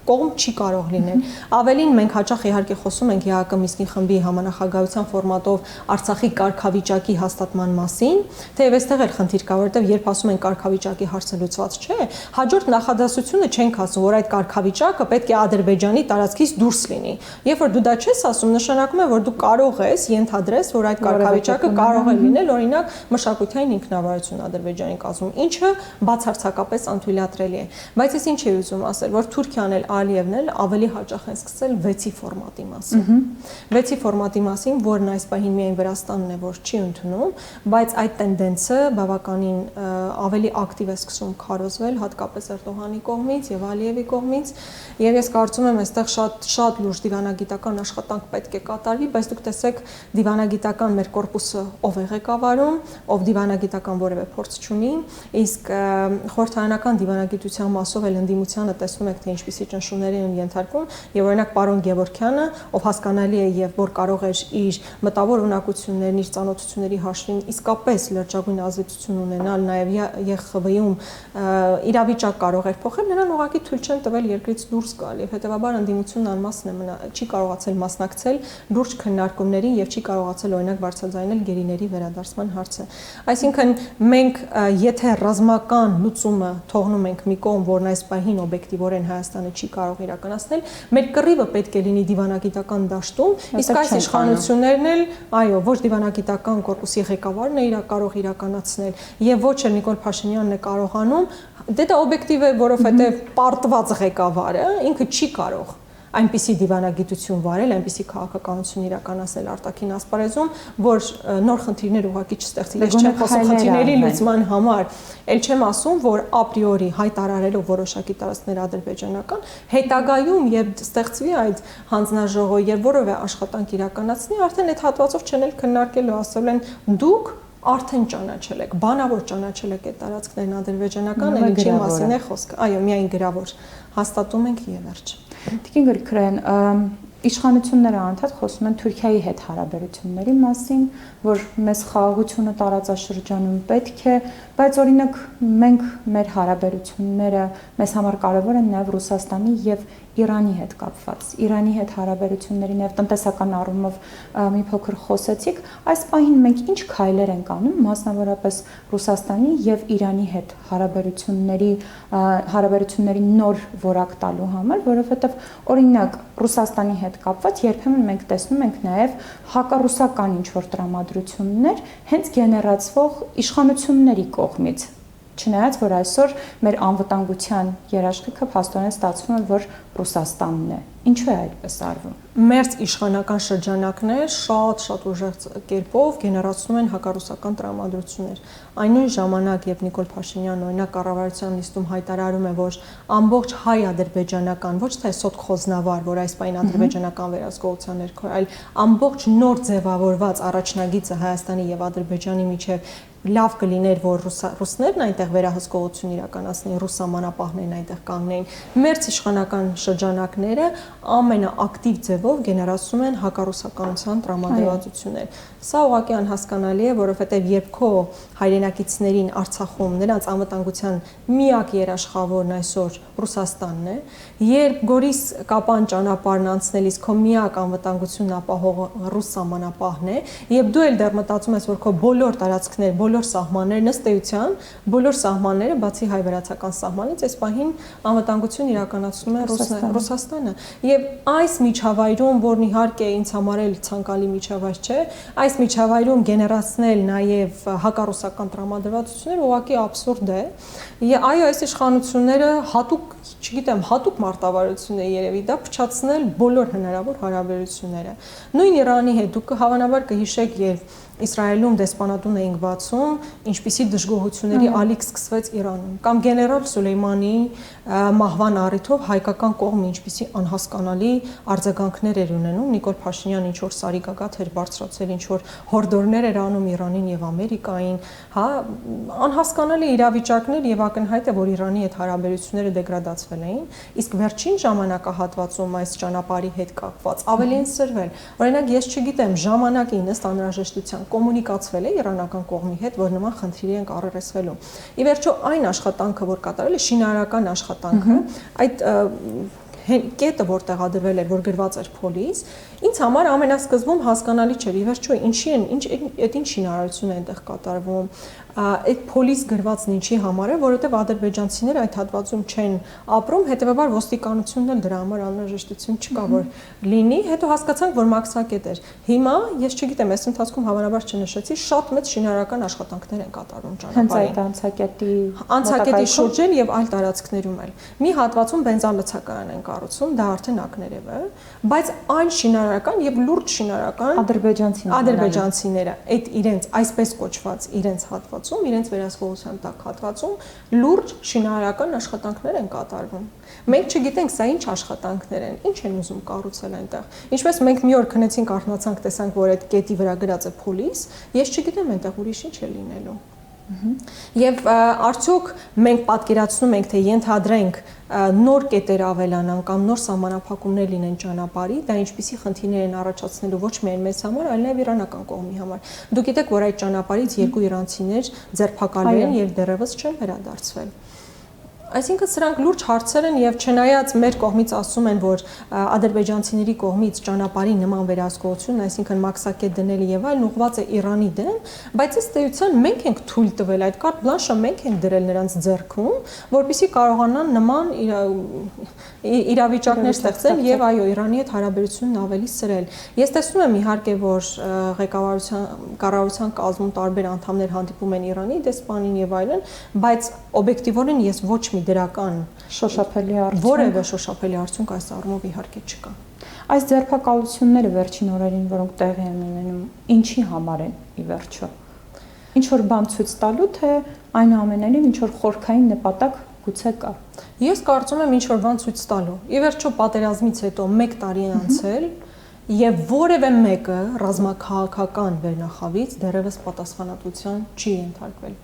կողմ չի կարող լինել։ Ավելին մենք հաճախ իհարկե խոսում ենք ԵԱԿ Մինսկի խմբի համանախագահության ֆորմատով Արցախի կարգավիճակի հաստատման մասին, թեև այստեղ էլ խնդիր կա, որովհետեւ երբ ասում են կարգավիճակի հարցը լուծված չէ, հաջորդ նախադասությունը չենք ասում, որ այդ կարգավիճակը պետք է Ադրբեջանի տարածքից դուրս լինի։ Երբ որ դու դա չես ասում, նշանակում է, որ դու կարող ես ենթադրես, որ այդ կարգավիճակը կարող է լինել, օրինակ, մշակութային ինքնավարություն Ադրբեջանի կազմում, ինչը բացարձակապես անթույլատրելի է։ Բայց ես ինչ եմ ուզում ասել, որ Թուրքիան էլ Ալիևն էլ ավելի հաճախ են սկսել 6-ի ֆորմատի մասին։ 6-ի ֆորմատի մասին, որն այս պահին միայն Վրաստանն է, որ չի ընդունում, բայց այդ տենդենսը բավականին ավելի ակտիվ է սկսում քարոզվել, հատկապես Էրդողանի կողմից եւ Ալիևի կողմից, եւ ես կարծում եմ, այստեղ շատ լուրջ դիվանագիտական աշխատանք պետք է կատարվի, բայց դուք տեսեք դիվանագիտական մեր կորպուսը ով է ղեկավարում, ով դիվանագիտական որևէ փորձ չունի, իսկ խորհրդարանական դիվանագիտության մասով էլ ընդդիմությանը տեսնում եք, թե ինչպիսի ճնշումների են ենթարկվում, եւ օրինակ պարոն Գևորգյանը, ով հասկանալի է եւ որ կարող էր իր մտավոր ունակություններն, իր ծանոթությունների հաշվին իսկապես լրջագույն ազդեցություն ունենալ, նաեւ ԵԽՎ-ում իրավիճակ կարող էր փոխել, նրան ուղղակի թույլ չեն տվել երկրից դուրս գալ եւ հետեւաբար ընդդիմությունն անմասն է չի կարողացել մասնակցել լուրջ քննարկումներին եւ չի կարողացել օրինակ բարձրաձայնել գերիների վերադարձման հարցը։ Այսինքն մենք եթե ռազմական լուծումը թողնում ենք մի կողմ, որն այս պահին օբյեկտիվորեն Հայաստանը չի կարող իրականացնել, մեր կռիվը պետք է լինի դիվանագիտական դաշտում, իսկ այս իշխանություններն էլ, այո, ոչ դիվանագիտական կորպուսի ղեկավարն է կարող իրականացնել եւ ոչ էլ Նիկոլ Փաշինյանն է կարողանում, դե դա օբյեկտիվ է, որովհետեւ պարտված ղեկավարը ինքը չի կարող այնպիսի դիվանագիտություն վարել, այնպիսի քաղաքականություն իրականացնել արտաքին ասպարեզում, որ նոր խնդիրներ ուղղակի չստեղծի։ Ես չեմ խոսում խնդիրների լուծման համար, ել չեմ ասում, որ ապրիորի հայտարարելով որոշակի տարածքներ ադրբեջանական, հետագայում երբ ստեղծվի այդ հանձնաժողովը եւ որևէ աշխատանք իրականացնի, արդեն այդ հատվածով չեն էլ քննարկելու, ասել են դուք արդեն ճանաչել եք, բանավոր ճանաչել եք այդ տարածքներն ադրբեջանական, այլ ինչի մասին է խոսքը։ Այո, միայն գրավոր հաստատում ենք եւ վերջ։ Տիկին Գրիգորյան, Իշխանությունները անդադ խոսում են Թուրքիայի հետ հարաբերությունների մասին, որ մեզ խաղաղությունը տարածաշրջանում պետք է, բայց օրինակ մենք մեր հարաբերությունները մեզ համար կարևոր են նաև Ռուսաստանի եւ Իրանի հետ կապված։ Իրանի հետ հարաբերությունների նաև տնտեսական առումով մի փոքր խոսեցիք, այս պահին մենք ինչ քայլեր ենք անում, մասնավորապես Ռուսաստանի եւ Իրանի հետ հարաբերությունների նոր որակ տալու համար, որովհետեւ օրինակ Ռուսաստանի հետ կապված երբեմն մենք տեսնում ենք նաև հակառուսական ինչ-որ տրամադրություններ հենց գեներացվող իշխանությունների կողմից։ Չնայած որ այսօր մեր անվտանգության երաշխիքը փաստորեն ստացվում է, որ Ռուսաստանն է։ Ինչու է այդպես արվում։ Մերձ իշխանական շրջանակներ շատ ուժեղ կերպով գեներացնում են հակառուսական տրամադրություններ։ Այն նույն ժամանակ, երբ Նիկոլ Փաշինյանն օրինակ կառավարության նիստում հայտարարում է, որ ամբողջ հայ-ադրբեջանական, ոչ թե սոթխոզնավար, որ այս պայն ադրբեջանական վերահսկողության ներքո, այլ ամբողջ նոր ձևավորված առաջնագիծը Հայաստանի եւ Ադրբեջանի միջև լավ կլիներ, որ ռուսներն այնտեղ վերահսկողություն իրականացնեն, ռուս սահմանապահներն այնտեղ կանգնեին։ Մերձ իշխանական շրջանակները ամենաակտիվ ձևով գեներացում են հակառուսականության տրամադրվածություններ։ Սա ուղղակի անհասկանալի է, որովհետև երբ քո հայրենակիցներին Արցախում նրանց անվտանգության միակ երաշխավորն այսօր Ռուսաստանն է, երբ Գորիս Կապան ճանապարհն անցնելիս քո միակ անվտանգությունն ապահովը ռուս սահմանապահն է, եւ դու էլ դեռ մտածում ես, որ քո բոլոր տարածքներ, բոլոր սահմանները ըստ էության, բոլոր սահմանները բացի հայ-վրացական սահմանից այս պահին անվտանգություն իրականացնում է Ռուսաստանը։ Եվ այս միջավայրում, որն իհարկե ինձ համար էլ ցանկալի միջավայր չէ, այս միջավայրում գեներացնել նաև հակառուսական տրամադրվածություններ ուղղակի աբսուրդ է։ Այո, այս իշխանությունները հատուկ մարտավարություն է երևի դա փչացնել բոլոր հնարավոր հարաբերությունները։ Նույն Իրանի հետ դուք հավանաբար կհիշեք, երբ Իսրայելում դեսպանատուն էինք բացում, ինչպիսի դժգոհությունների ալիք սկսվեց Իրանում, կամ գեներալ Սուլեյմանի մահվան առիթով հայկական կողմը ինչպիսի անհասկանալի արձագանքներ էր ունենում, Նիկոլ Փաշինյանը ինչ որ սարի գագաթ էր բարձրացել, ինչ որ հորդորներ էր անում Իրանին եւ Ամերիկային, հա, անհասկանալի իրավիճակներ եւ ակնհայտ է, որ Իրանի հետ հարաբերությունները դեգրադացվել էին, իսկ վերջին ժամանակահատվածում այս ճանապարհի հետ կապված ավելի են սրվել։ Օրինակ ես չգիտեմ, ժամանակին ըստ անհրաժեշտության կոմունիկացվել է իրանական կողմի հետ, որ նման խնդիրի են առերեսվելու։ Ի վերջո այն աշխատանքը, որ կատարել է, շինարարական աշխատանքը, այդ կետը, որ տեղադրվել էր, որ գրված էր փոլիս, ինձ համար ամենասկզբում հասկանալի չէր։ Ի վերջո ինչ շինարարություն է այնտեղ կատարվում, այդ փոլիս գրվածն ինչի համար է, որովհետև ադրբեջանցիները այդ հատվածում չեն ապրում, հետևաբար ոստիկանությունն էլ դրա համար անհրաժեշտություն չկա, որ լինի, հետո հասկացանք, որ մաքսակետ էր։ Հիմա ես չգիտեմ, այս ընթացքում հավանաբար չնշեցի, շատ մեծ շինարարական աշխատանքներ են կատարվում ճանապարհին։ Հենց այդ անցակետի շուրջ էլ եւ այլ տարածքներում էլ։ Մի հատվածում բենզալցակայան են կառուցում, դա արդեն ակներև է, բայց այլ շինարարական եւ լուրջ շինարարական ադրբեջանցիները այդ իրենց այսպես կոչված իրենց հատվածում, իրենց վերահսկողության տակ հատվածում լուրջ շինարարական աշխատանքներ են կատարվում։ Մենք չգիտենք սա ինչ աշխատանքներ են, ինչ են ուզում կառուցել այնտեղ։ Ինչպես մենք մի օր քնեցինք, արթնացանք, տեսանք, որ այդ կետի վրա գրած է փոլիս, ես չգիտեմ այնտեղ ուրիշ ինչ է լինելու։ Եվ արդյոք մենք պատկերացնում ենք, թե ենթադրենք նոր կետեր ավելանան կամ նոր սահմանափակումներ լինեն ճանապարհի, դա ինչպիսի խնդիրներ են առաջացնելու ոչ միայն մեզ համար, այլ նաև իրանական կողմի համար։ Դուք գիտեք, որ այդ ճանապարհից 2 իրանցիներ ձերբակալվել են եւ դեռևս չեն վերադարձվել։ Այսինքն սրանք լուրջ հարցեր են եւ չնայած մեր կողմից ասում են, որ ադրբեջանցիների կողմից ճանապարհի նման վերահսկողություն, այսինքն մաքսակետ դնելը եւ այլն ուղղված է Իրանի դեմ, բայց ըստ էության մենք ենք թույլ տվել այդ կարտ բլանշը մենք ենք դրել նրանց ձեռքում, որպեսզի կարողանան նման իրավիճակներ ստեղծել եւ այո Իրանի հետ հարաբերությունն ավելի սրել։ Ես տեսնում եմ իհարկե, որ կառավարության կազմում տարբեր անդամներ հանդիպում են Իրանի դեսպանին եւ այլն, բայց օբյեկտիվորեն ես ոչ մի դրական որևէ շոշափելի արդյունք այս առումով իհարկե չկա։ Այս ձերբակալությունները վերջին օրերին, որոնք տեղի են ունենում, ինչի համար են ի վերջո։ Ինչ որ բան ցույց տալու, թե այնուամենայնիվ ինչ որ խորքային նպատակ գուցե կա։ Ես կարծում եմ ինչ որ բան ցույց տալու։ Ի վերջո պատերազմից հետո 1 տարի է անցել Եվ որևէ մեկը ռազմաքաղաքական վերնախավից դեռևս պատասխանատվության չի ենթարկվել։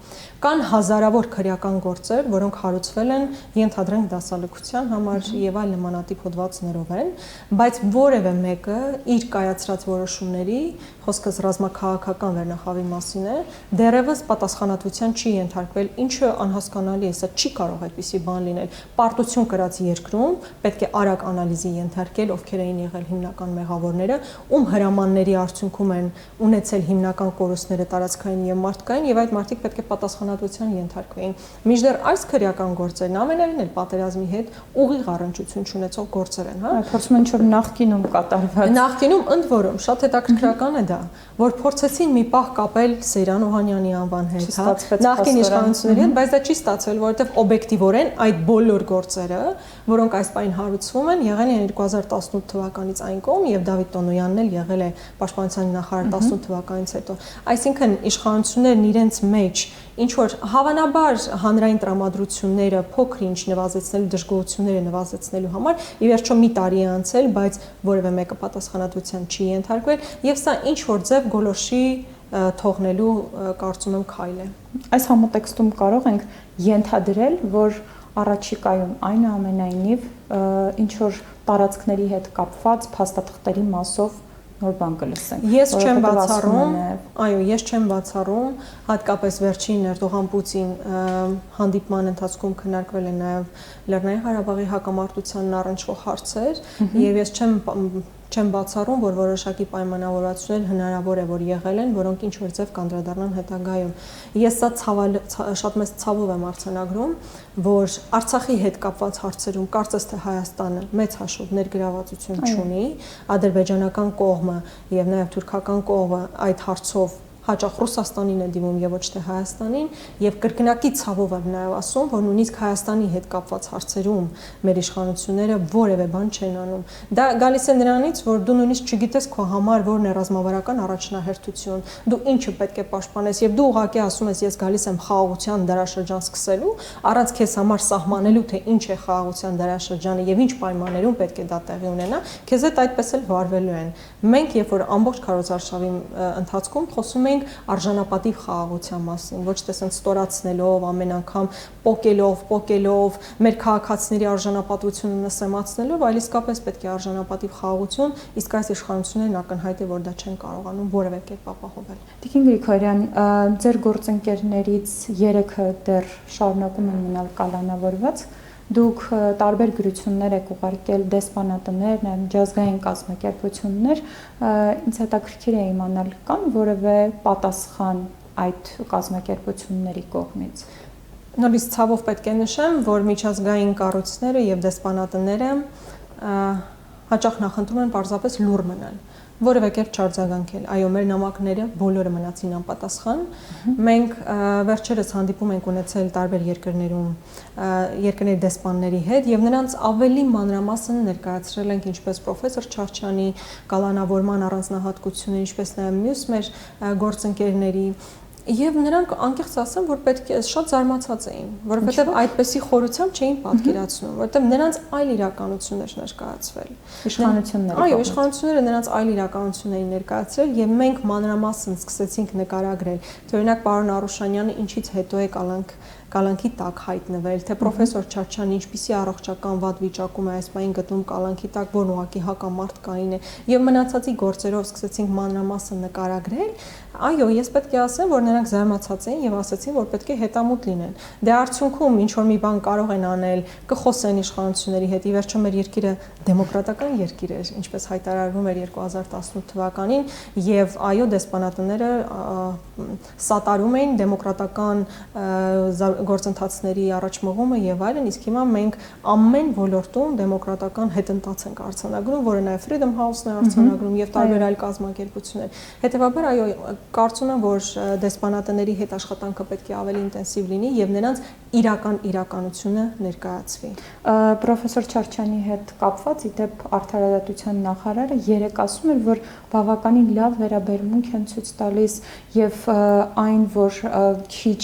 Կան հազարավոր քրեական գործեր, որոնք հարուցվել են ենթադրենք դասալքության համար եւ այլ նմանատիպ հոդվածներով են, բայց որևէ մեկը իր կայացրած որոշումների, խոսքս ռազմաքաղաքական վերնախավի մասին է, դեռևս պատասխանատվության չի ենթարկվել, ինչը անհասկանալի է, սա չի կարող այդպիսի բան լինել։ Պարտություն կրած երկրում պետք է արագ անալիզի ենթարկել, ովքեր էին եղել հիմնական մեղավոր, ում հրամանների արդյունքում են ունեցել հիմնական կորուստները տարածքային եւ մարդկային եւ այդ մարդիկ պետք է պատասխանատվության ենթարկվեին։ Մինչդեռ այս քրեական գործերն ամենևին էլ պատերազմի հետ ուղիղ առնչություն չունեցող գործեր են, հա։ Փորձում են որ նախկինում կատարված։ Նախկինում ընդ որում շատ հետաքրքրական է դա, որ փորձեցին մի պահ կապել Սեյրան Օհանյանի անվան հետ, հա, նախկին իշխանությունների հետ, բայց դա չի ստացվել, որովհետեւ օբյեկտիվորեն այդ բոլոր գործերը, որոնք այս պահին հարուցվում են, եղել են 2018 թվականից այն կողմ եւ Դավիթ Տոնոյանն էլ եղել է պաշտպանության նախարար 18 թվականից հետո։ Այսինքն իշխանություններն իրենց մեջ ինչ որ հավանաբար հանրային տրամադրությունները փոքր-ինչ նվազեցնելու, դժգոհությունները նվազեցնելու համար ի վերջո մի տարի է անցել, բայց որևէ մեկը պատասխանատվության չի ենթարկվել եւ սա ինչ որ ձև գոլորշի թողնելու կարծում եմ քայլ է։ Այս համատեքստում կարող ենք ենթադրել, որ առաջիկայում այնուամենայնիվ ինչ որ տարածքների հետ կապված փաստաթղթերի մասով նոր բան կլսենք։ Ես չեմ բացառում, այո, ես չեմ բացառում, հատկապես վերջին Էրդողան Պուտին հանդիպման ընթացքում քննարկվել են նաև Լեռնային Ղարաբաղի հակամարտությանն առնչվող հարցեր, եւ ես չեմ բացառում, որ որոշակի պայմանավորվածություններ հնարավոր է որ եղել են, որոնք ինչ որ ձև կանդրադառնան հետագայում։ Ես սա շատ մեծ ցավով եմ արձանագրում, որ Արցախի հետ կապված հարցերում կարծես թե Հայաստանը մեծ հաշվով ներգրավվածություն չունի, ադրբեջանական կողմը եւ նաեւ թուրքական կողմը այդ հարցով հաճախ Ռուսաստանին է դիմում եւ ոչ թե Հայաստանին եւ կրկնակի ցավով եմ նաեւ ասում, որ նույնիսկ Հայաստանի հետ կապված հարցերում մեր իշխանությունները որևէ բան չեն անում։ Դա գալիս է նրանից, որ դու նույնիսկ չգիտես քո համար որն է ռազմավարական առաջնահերթություն, դու ինչը պետք է պաշտպանես եւ դու ուղղակի ասում ես ես գալիս եմ խաղաղության դարաշրջան սկսելու, առանց քեզ համար սահմանելու թե ինչ է խաղաղության դարաշրջանը եւ ինչ պայմաններում պետք է դա տեղի ունենա, քեզ հետ այդպես էլ վարվելու են։ Մենք երբ որ ամբողջ քարոզարշավի ընթացքում խոսում արժանապատիվ խաղաղության մասին, ոչ թե ասենք ստորացնելով, ամեն անգամ պոկելով, մեր քաղաքացիների արժանապատվությունը նսեմացնելով, այլ իսկապես պետք է արժանապատիվ խաղաղություն, իսկ այս իշխանություններն ակնհայտ է, որ դա չեն կարողանում որևէ կերպ ապահովել։ Տիկին Գրիգորյան, ձեր գործընկերներից 3-ը դեռ շարունակում են մնալ կալանավորված։ Դուք տարբեր գրություններ եք ուղարկել, դեսպանատներ, նաև միջազգային կազմակերպություններ, ինձ հետաքրքիր է իմանալ կան որևէ պատասխան այդ կազմակերպությունների կողմից։ Նորից ցավով պետք է նշեմ, որ միջազգային կառույցները եւ դեսպանատները հաճախ նախընտրում են պարզապես լուռ մնալ, որևէ կերպ չարձագանքել։ Այո, մեր նամակները բոլորը մնացին անպատասխան։ Մենք վերջերս հանդիպում ենք ունեցել տարբեր երկրների դեսպանների հետ եւ նրանց ավելի մանրամասն ներկայացրել ենք ինչպես պրոֆեսոր Չարչյանի կալանավորման առանձնահատկությունը, ինչպես նաեւ մյուս մեր գործընկերների Եվ նրանք անկեղծ ասեմ, որ պետք է շատ զարմացած էին, որովհետև այդպեսի խորությամբ չէին պատկերացնում, որովհետև նրանց այլ իրականություններ ներկայացվել։ Իշխանությունները։ Այո, իշխանությունները նրանց այլ իրականություններ էին ներկայացրել եւ մենք մանրամասն սկսեցինք նկարագրել, թե օրինակ պարոն Արուշանյանը ինչից հետո է կալանքի տակ հայտնվել, թե պրոֆեսոր Չարչյանը ինչպիսի առողջական վատ վիճակում է այս պահին գտնում կալանքի տակ, որն ուղղակի հակամարտկային է, եւ մնացածի գործերով սկսեցինք մանրամասն նկարագրել, այո, ես պետք է ասեմ, որ նրանք զարմացած էին եւ ասացին, որ պետք է հետամուտ լինեն։ Դե արդյունքում ինչ որ մի բան կարող են անել, կխոսեն իշխանությունների հետ, ի վերջո մեր երկիրը դեմոկրատական երկիր էր, ինչպես հայտարարվում էր 2018 թվականին, եւ այո, դեսպանատները սատարում էին դեմոկրատական գործընթացների առաջմղումը եւ այլն, իսկ հիմա մենք ամեն ոլորտում դեմոկրատական հետընթաց ենք արձանագրում, որը նաեւ Freedom House-ն է արձանագրում եւ տարբեր այլ կազմակերպություններ։ Հետեւաբար այո, կարծում եմ, որ դեսպանատների հետ աշխատանքը պետք է ավելի ինտենսիվ լինի եւ նրանց իրականությունը ներկայացվի։ Պրոֆեսոր Չարչյանի հետ կապված իդեպ արդարադատության նախարարը երեկ ասում էր, որ բավականին լավ վերաբերմունք են ցույց տալիս եւ այն, որ քիչ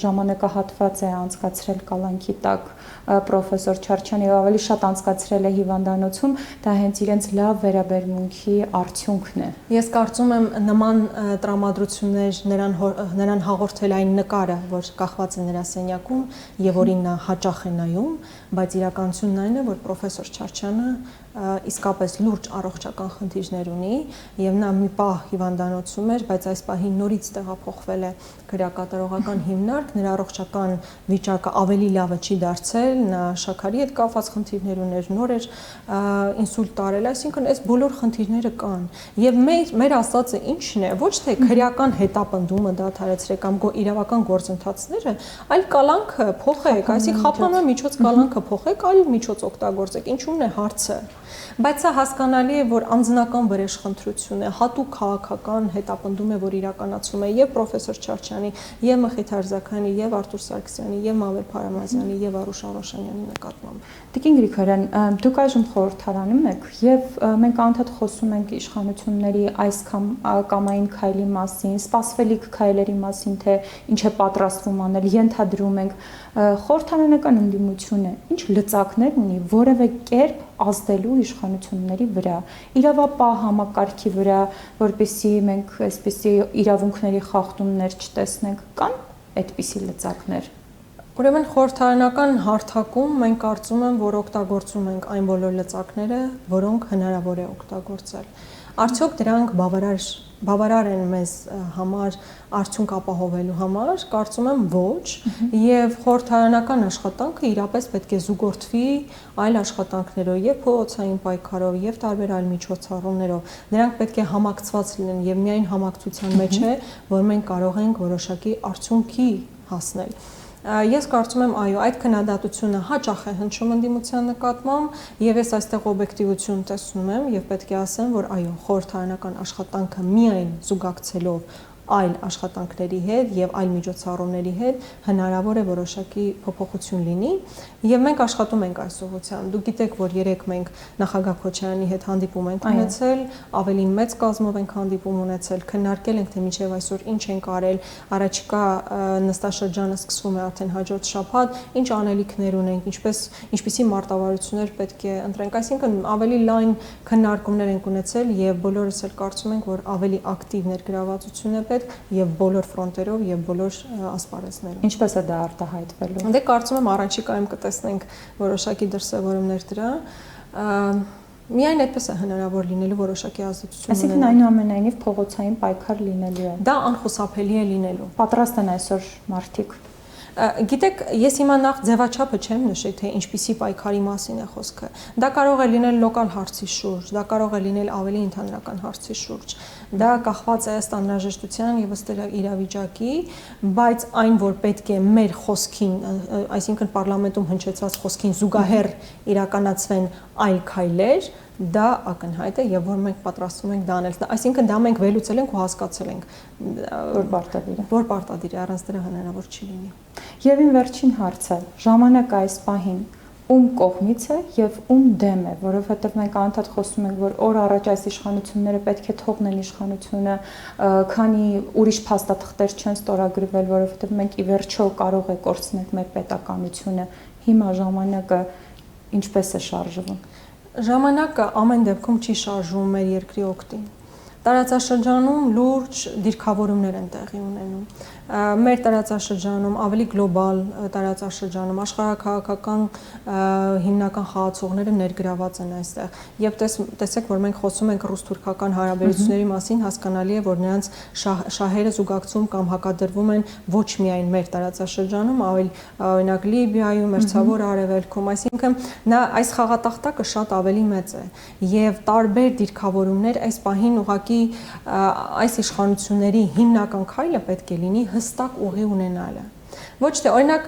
ժամանակահատված է անցկացրել կալանքի տակ պրոֆեսոր Չարչյանը եւ ավելի շատ անցկացրել է հիվանդանոցում, դա հենց իրենց լավ վերաբերմունքի արդյունքն է։ Ես կարծում եմ նման տրամադրություններ նրան հաղորդել այն նկարը, որ կախված է նրա սենյակում եւ որին նա հաճախ է նայում, բայց իրականությունն այն է, որ պրոֆեսոր Չարչյանը իսկապես լուրջ առողջական խնդիրներ ունի եւ նա մի պահ հիվանդանոցում էր, բայց այս պահին նորից տեղափոխվել է քրեակատարողական հիմնարկ, նրա առողջական վիճակը ավելի լավը չի դարձել, նա շաքարի հետ կապված խնդիրներ ուներ, նոր էր ինսուլտ տարել, այսինքն այս բոլոր խնդիրները կան եւ մեր ասածը ի՞նչն է, ոչ թե քրեական հետապնդումը դադարեցրեք կամ իրավական գործընթացները, այլ կալանքը փոխեք, այսինքն խափանման միջոց կալանքը փոխեք, այլ միջոց օգտագործեք, ինչու՞մն է հարցը։ Բայց սա հասկանալի է, որ անձնական վրեժխնդրություն է, հատուկ քաղաքական հետապնդում է, որ իրականացում է եւ պրոֆեսոր Չարչյանի, եւ Մխիթ Արզաքյանի, եւ Արտուր Սարգսյանի, եւ Մամեր Փարամազյանի, եւ Արուշ Արոշանյանի նկատմամբ։ Տիկին Գրիգորյան, դուք այժմ խորհրդարանում եք եւ մենք անդադ խոսում ենք իշխանությունների այս կամային քայլի մասին, սպասվելիք քայլերի մասին, թե ինչ է պատրաստվում անել, ենթադրում ենք խորհրդարանական ընդդիմությունը ինչ լծակներ ունի որևէ կերպ ազդելու իշխանությունների վրա, իրավապահ համակարգի վրա, որպեսզի մենք այսպիսի իրավունքների խախտումներ չտեսնենք, կան այդպիսի լծակներ։ Ուրեմն խորհրդարանական հարթակում մենք կարծում եմ, որ օգտագործում ենք այն բոլոր լծակները, որոնք հնարավոր է օգտագործել։ Արդյոք դրանք բավարար են մեզ համար արդյունք ապահովելու համար, կարծում եմ ոչ, եւ խորհրդարանական աշխատանքը իրապես պետք է զուգորդվի այլ աշխատանքներով, եւ փողոցային պայքարով, եւ տարբեր այլ միջոցառումներով։ Դրանք պետք է համակցված լինեն եւ միայն համակցության մեջ է, որ մենք կարող ենք որոշակի արդյունքի հասնել։ Ես կարծում եմ, այո, այդ քննադատությունը հաճախ է հնչում ընդդիմության նկատմամբ եւ ես այստեղ օբյեկտիվություն տեսնում եմ եւ պետք է ասեմ, որ այո, խորհրդարանական աշխատանքը միայն զուգակցելով այլ աշխատանքների հետ եւ այլ միջոցառումների հետ հնարավոր է որոշակի փոփոխություն լինի եւ մենք աշխատում ենք այս ուղղությամբ։ Դուք գիտեք, որ երեք մենք նախագահ Քոչարյանի հետ հանդիպում ենք ունեցել, ավելի մեծ կազմով ենք հանդիպում ունեցել, քննարկել ենք թե մինչեւ այսօր ինչ ենք արել, առաջիկա նստաշրջանը սկսվում է արդեն հաջորդ շաբաթ, ինչ անելիքներ ունենք, ինչպիսի մարտավարություններ պետք է ընտրենք, այսինքն ավելի լայն քննարկումներ ենք ունեցել եւ բոլորս էլ կարծում ենք, որ ավելի ակտիվ ներգրավվածություն է եւ բոլոր ֆրոնտերով եւ բոլոր ասպարեզներով։ Ինչպես է դա արտահայտվելու։ Դե կարծում եմ առաջիկայում կտեսնենք որոշակի դրսևորումներ դրա։ Միայն այդպես է հնարավոր լինելու որոշակի ազդեցություն։ Այսինքն այնուամենայնիվ փողոցային պայքար լինելու է։ Դա անխուսափելի է լինելու։ Պատրաստ են այսօր մարդիկ։ Գիտեք, ես հիմա նախ ձևաչափը չեմ նշի, թե ինչպիսի պայքարի մասին է խոսքը։ Դա կարող է լինել լոկալ հարցի շուրջ, դա կարող է լինել ավելի ընդհանրական հարցի շուրջ։ Դա կախված է ըստ անհրաժեշտության եւ ըստ իրավիճակի, բայց այն, որ պետք է մեր խոսքին, այսինքն պարլամենտում հնչեցված խոսքին զուգահեռ իրականացվեն այլ քայլեր, դա ակնհայտ է եւ որ մենք պատրաստվում ենք դա անել։ Այսինքն դա մենք վերլուծել ենք ու հասկացել ենք, որ պարտադիր է, առանց դրա հնարավոր չի լինի։ Եվ իմ վերջին հարցը, ժամանակը այս պահին ում կողմից է եւ ում դեմ է, որովհետեւ մենք անդադ խոսում ենք, որ օր առաջ այս իշխանությունները պետք է թողնեն իշխանությունը, քանի ուրիշ փաստաթղթեր չեն ստորագրվել, որովհետեւ մենք ի վերջո կարող է կորցնենք մեր պետականությունը։ Հիմա ժամանակը ինչպես է շարժվում։ Ժամանակը ամեն դեպքում չի շարժվում մեր երկրի օգտին։ Տարածաշրջանում լուրջ դիրքավորումներ են տեղի ունենում։ Մեր տարածաշրջանում ավելի գլոբալ տարածաշրջանում աշխարհաքաղաքական հիմնական խաղացողները ներգրաված են այստեղ։ Եվ տեսեք, որ մենք խոսում ենք ռուս-թուրքական հարաբերությունների մասին, հասկանալի է, որ նրանց շահերը զուգակցում կամ հակադրվում են ոչ միայն մեր տարածաշրջանում, այլ օրինակ Լիբիայում, Մերձավոր Արևելքում, այսինքն նա այս խաղատախտակը շատ ավելի մեծ է եւ տարբեր դիրքավորումներ այս պահին ուղղակի այս իշխանությունների հիմնական քայլը պետք է լինի հստակ ուղի ունենալը։ Ոչ թե օրինակ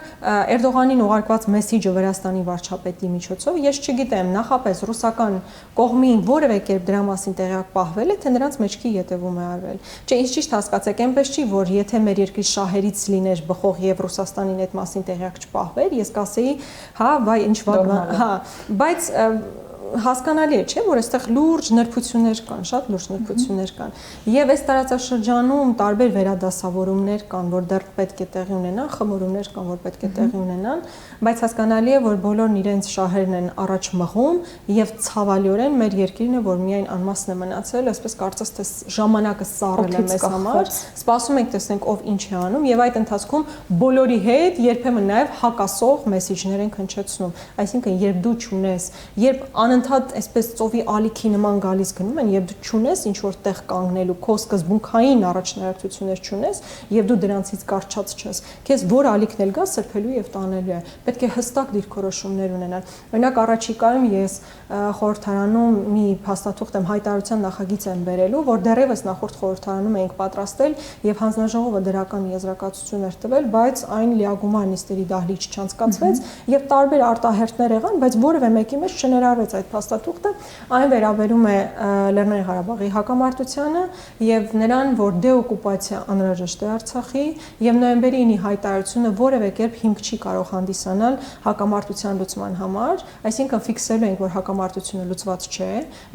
Էրդողանին ուղարկված մեսիջը Վրաստանի վարչապետի միջոցով, ես չգիտեմ, նախապես ռուսական կողմին որևէ կերպ դրա մասին տեղյակ պահվել է, թե նրանց մեջքի ետևում է արվել։ Չէ, ինձ ճիշտ հասկացեք, այնպես չի, որ եթե մեր երկրի շահերից լիներ բխող եւ Ռուսաստանին այդ մասին տեղյակ չպահվեր, ես կասեի, հա, վայ ինչ վատ, հա, բայց հասկանալի է, չէ՞, որ այստեղ լուրջ նրբություններ կան, շատ լուրջ նրբություններ կան։ Եվ այս տարածաշրջանում տարբեր վերադասավորումներ կան, որ դեռ պետք է տեղի ունենան, խմորումներ կան, որ պետք է տեղի ունենան, բայց հասկանալի է, որ բոլորն իրենց շահերն են առաջ մղում եւ ցավալիորեն մեր երկիրն է, որ միայն անմասն է մնացել, այսպես կարծես թե ժամանակը սառել է մեզ համար։ Սպասում ենք տեսնենք ով ինչ է անում եւ այդ ընթացքում բոլորի հետ երբեմն նաեւ հակասող մեսեջներ են հնչեցնում, այսինքն երբ դու չունես, երբ անընդհատ այսպես ծովի ալիքի նման գալիս գնում են, երբ դու չունես ինչ որ տեղ կանգնելու, քո սկզբունքային առաջնահերթություններ չունես եւ դու դրանցից կարճած չես, քեզ որ ալիքն էլ գա սրբելու եւ տանելու է, պետք է հստակ դիրքորոշումներ ունենալ։ Օրինակ առաջիկայում ես խորհրդարանում մի փաստաթուղթ եմ հայտարարության նախագիծ եմ բերելու, որ դեռևս նախորդ խորհրդարանում էինք պատրաստել եւ հանձնաժողովը դրական եզրակացություն էր տվել, բայց այն լիագումար նիստերի դահլիճ չանցկացվեց եւ տարբեր արտահերթներ եղան, բայց որևէ մեկի մեջ չներառվեց այդ փաստաթուղթը, այն վերաբերում է Լեռնային Ղարաբաղի հակամարտությանը եւ նրան, որ դեօկուպացիա անհրաժեշտ է Արցախի եւ նոյեմբերի 9-ի հայտարարությունը որևէ կերպ հիմք չի կարող հանդիսանալ հակամարտության լուծման համար, այսինքն ֆիքսելու ենք, որ հակամարտությունը լուծված չէ,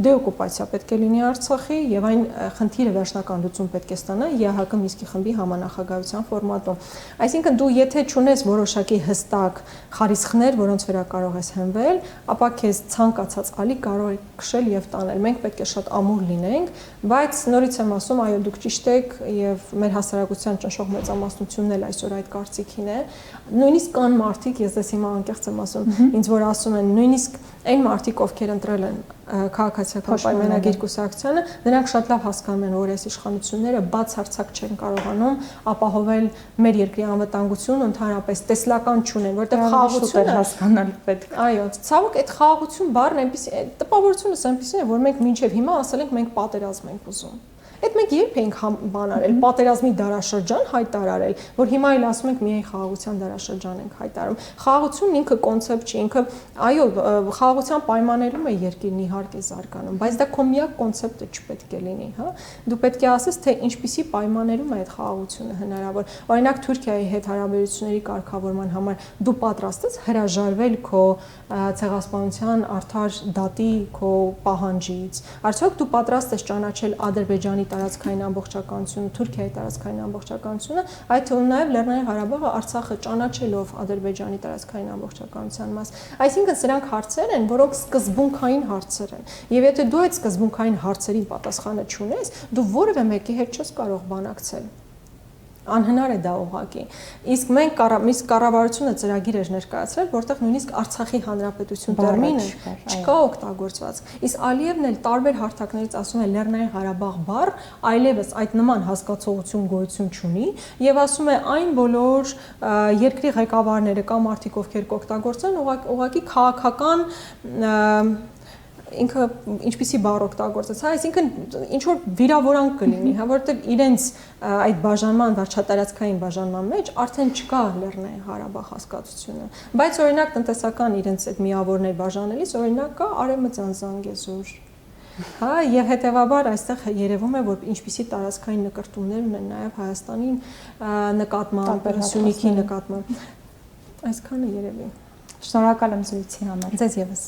դեօկուպացիա պետք է լինի Արցախի եւ այն խնդիրը վերջնական լուծում պետք է ստանա ԵԱՀԿ Մինսկի խմբի համանախագահության ֆորմատում։ Այսինքն դու եթե չունես որոշակի հստակ խարիսխներ, որոնց վրա կարող ես հենվել, ապա քեզ ցանկացած ալիք կարող է քշել եւ տանել։ Մենք պետք է շատ ամուր լինենք, բայց նորից եմ ասում, այո, դուք ճիշտ եք եւ մեր հասարակության ճնշող մեծամասնությունն էլ այսօր այդ կարծիքին է։ Նույնիսկ կան մարդիկ, ես դες հիմա անկեղծ եմ ասում, ինձ որ ասում են, նույնիսկ այն մարդիկ, ովքեր ընտրել են քաղաքացիական պայմանագիր կուսակցությանը, նրանք շատ լավ հասկանում են, որ այս իշխանությունները բացարձակ չեն կարողանում ապահովել մեր երկրի անվտանգությունը, ընդհանրապես տեսլական չունեն, որտեղ խաղաղությունը հասկանալ պետք։ Այո, ցավոք այդ խաղաղություն բառն այնպեսի տպավորությունս այնպեսին է, որ մենք մինչև հիմա ասել ենք մենք պատերազմ ենք ուզում։ Այդ մենք երբ ենք բան արել, պատերազմի դարաշրջան հայտարարել, որ հիմա էլ ասում ենք միայն խաղաղության դարաշրջան ենք հայտարարում։ Խաղաղությունն ինքը կոնցեպտ չի, ինքը այո, խաղաղության պայմաններում է երկիրն իհարկե զարգանում, բայց դա քո միակ կոնցեպտը չպետք է լինի, հա։ Դու պետք է ասես, թե ինչպիսի պայմաններում է այդ խաղաղությունը հնարավոր։ Օրինակ Թուրքիայի հետ հարաբերությունների կարգավորման համար դու պատրաստ ես հրաժարվել քո ցեղասպանության արդար դատի քո պահանջից։ Արդյոք դու պատրաստ ես ճանաչել Ադրբեջանի տարածքային ամբողջականությունը, Թուրքիայի տարածքային ամբողջականությունը, այդ թվում նաև Լեռնային Ղարաբաղը, Արցախը ճանաչելով Ադրբեջանի տարածքային ամբողջականության մաս։ Այսինքն սրանք հարցեր են, որոնք սկզբունքային հարցեր են։ Եվ եթե դու այդ սկզբունքային հարցերին պատասխանը չունես, դու որևէ մեկի հետ չես կարող բանակցել։ Անհնար է դա ուղղակի։ Իսկ մենք կառավարությունը ծրագիր էր ներկայացրել, որտեղ նույնիսկ Արցախի հանրապետություն տերմինը չկա օգտագործված։ Իսկ Ալիևն էլ տարբեր հարթակներից ասում է Լեռնային Ղարաբաղ բառ այլևս այդ նման հասկացողություն գոյություն չունի եւ ասում է այն բոլոր երկրի ղեկավարները կամ մարդիկ ովքեր կօգտագործեն ուղղակի քաղաքական ինքը ինչպիսի բառ օգտագործեց, հա, այսինքն ինչ որ վիրավորանք կլինի, հա, որովհետև իրենց այդ բաժանման վարչատարածքային բաժանման մեջ արդեն չկա Լեռնային Ղարաբաղ հասկացությունը, բայց օրինակ տնտեսական իրենց այդ միավորներ բաժանելիս օրինակ կա Արևմտյան Զանգեզուր, հա, եւ հետեւաբար այստեղ երևում է, որ ինչպիսի տարածքային նկրտումներ ունեն նաեւ Հայաստանի նկատմամբ, Սյունիքի նկատմամբ, այսքանը երևի։ Շնորհակալ եմ զրույցի համար։ Ձեզ եւս։